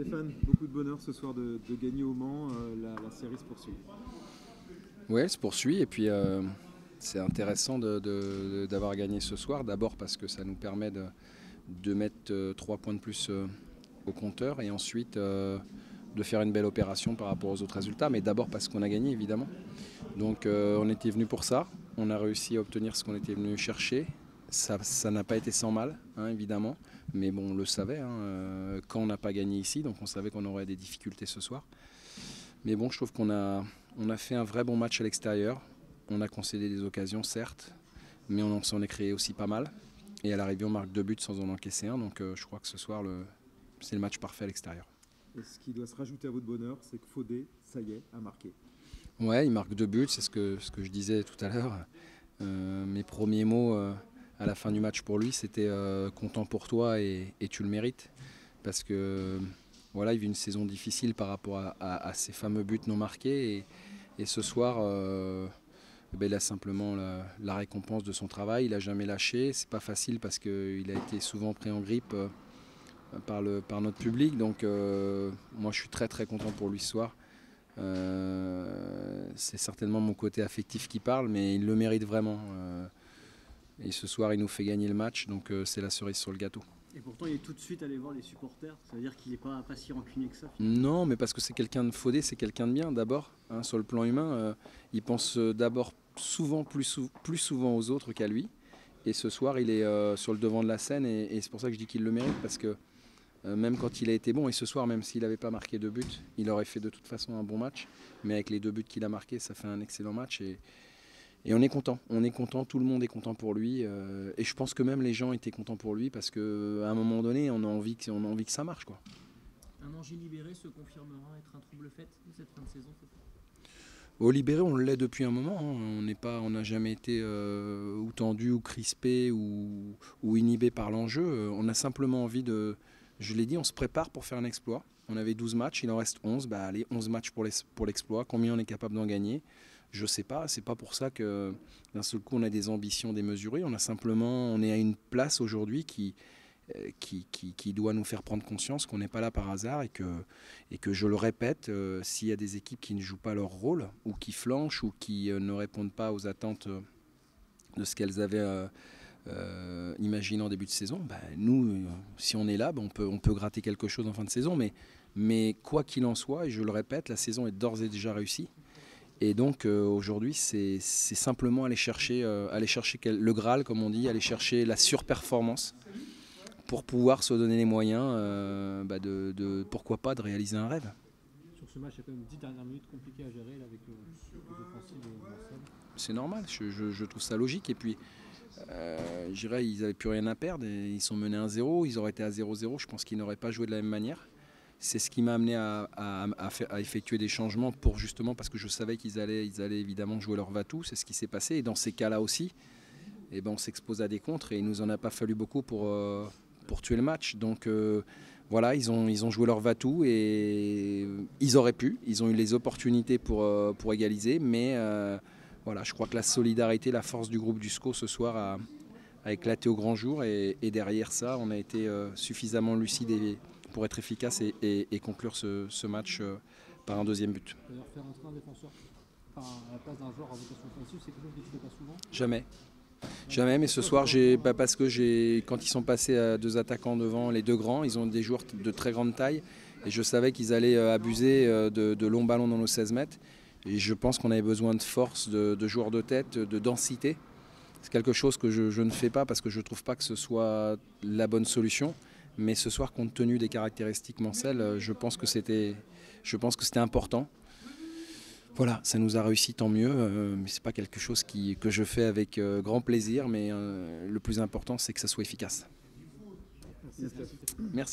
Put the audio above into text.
Stéphane, beaucoup de bonheur ce soir de gagner au Mans, la série se poursuit. Oui, elle se poursuit et puis c'est intéressant d'avoir gagné ce soir. D'abord parce que ça nous permet de mettre 3 points de plus au compteur et ensuite de faire une belle opération par rapport aux autres résultats. Mais d'abord parce qu'on a gagné évidemment. Donc on était venu pour ça. On a réussi à obtenir ce qu'on était venu chercher. Ça n'a pas été sans mal, hein, évidemment. Mais bon, on le savait quand on n'a pas gagné ici. Donc on savait qu'on aurait des difficultés ce soir. Mais bon, je trouve on a fait un vrai bon match à l'extérieur. On a concédé des occasions, certes, mais on s'en est créé aussi pas mal. Et à l'arrivée, on marque 2 buts sans en encaisser un. Donc je crois que ce soir, c'est le match parfait à l'extérieur. Et ce qui doit se rajouter à votre bonheur, c'est que Fodé, ça y est, a marqué. Ouais, il marque 2 buts, c'est ce que je disais tout à l'heure. Mes premiers mots à la fin du match pour lui, c'était content pour toi et tu le mérites. Parce que voilà, il vit une saison difficile par rapport à ces fameux buts non marqués. Et ce soir, il a simplement la récompense de son travail. Il n'a jamais lâché. C'est pas facile parce qu'il a été souvent pris en grippe par notre public. Donc moi, je suis très très content pour lui ce soir. C'est certainement mon côté affectif qui parle, mais il le mérite vraiment. Et ce soir, il nous fait gagner le match, donc c'est la cerise sur le gâteau. Et pourtant, il est tout de suite allé voir les supporters. Ça veut dire qu'il n'est pas si rancunier que ça. Non, mais parce que c'est quelqu'un de Fodé, c'est quelqu'un de bien d'abord. Hein, sur le plan humain, il pense d'abord souvent plus souvent aux autres qu'à lui. Et ce soir, il est sur le devant de la scène et c'est pour ça que je dis qu'il le mérite parce que même quand il a été bon, et ce soir, même s'il n'avait pas marqué 2 buts, il aurait fait de toute façon un bon match. Mais avec les 2 buts qu'il a marqués, ça fait un excellent match. Et on est content, tout le monde est content pour lui. Et je pense que même les gens étaient contents pour lui parce qu'à un moment donné, on a envie que ça marche, quoi. Un Angers libéré se confirmera être un trouble fait de cette fin de saison. Au libéré, on l'est depuis un moment. Hein. On n'a jamais été ou tendu, ou crispé, ou inhibé par l'enjeu. On a simplement envie de... Je l'ai dit, on se prépare pour faire un exploit. On avait 12 matchs, il en reste 11. Bah, allez, 11 matchs pour l'exploit. Combien on est capable d'en gagner? Je ne sais pas. C'est pas pour ça que d'un seul coup on a des ambitions démesurées. On est à une place aujourd'hui qui doit nous faire prendre conscience qu'on n'est pas là par hasard et que je le répète, s'il y a des équipes qui ne jouent pas leur rôle ou qui flanchent ou qui ne répondent pas aux attentes de ce qu'elles avaient imaginé en début de saison, nous, si on est là, on peut gratter quelque chose en fin de saison. Mais quoi qu'il en soit, et je le répète, la saison est d'ores et déjà réussie. Et donc aujourd'hui, c'est simplement aller chercher le Graal, comme on dit, aller chercher la surperformance pour pouvoir se donner les moyens pourquoi pas, de réaliser un rêve. Sur ce match, il y a quand même 10 dernières minutes compliquées à gérer là, avec les offensives de Marseille. C'est normal, je trouve ça logique. Et puis, je dirais, ils n'avaient plus rien à perdre. Et ils sont menés 1-0, ils auraient été à 0-0. Je pense qu'ils n'auraient pas joué de la même manière. C'est ce qui m'a amené à effectuer des changements parce que je savais qu'ils allaient évidemment jouer leur va-tout. C'est ce qui s'est passé. Et dans ces cas-là aussi, on s'expose à des contres et il ne nous en a pas fallu beaucoup pour tuer le match. Donc voilà, ils ont joué leur va-tout et ils ont eu les opportunités pour égaliser. Mais voilà, je crois que la solidarité, la force du groupe du SCO ce soir a éclaté au grand jour. Et derrière ça, on a été suffisamment lucide pour être efficace et conclure ce match par un deuxième but. D'ailleurs, faire entrer un défenseur à la place d'un joueur à vocation offensive, c'est quelque chose que tu ne fais pas souvent? Jamais, mais ce soir, parce que quand ils sont passés à 2 attaquants devant, les 2 grands, ils ont des joueurs de très grande taille et je savais qu'ils allaient abuser de longs ballons dans nos 16 mètres. Et je pense qu'on avait besoin de force, de joueurs de tête, de densité. C'est quelque chose que je ne fais pas parce que je ne trouve pas que ce soit la bonne solution. Mais ce soir, compte tenu des caractéristiques Mancel, je pense que c'était important. Voilà, ça nous a réussi, tant mieux. Mais ce n'est pas quelque chose que je fais avec grand plaisir. Mais le plus important, c'est que ça soit efficace. Merci. Merci.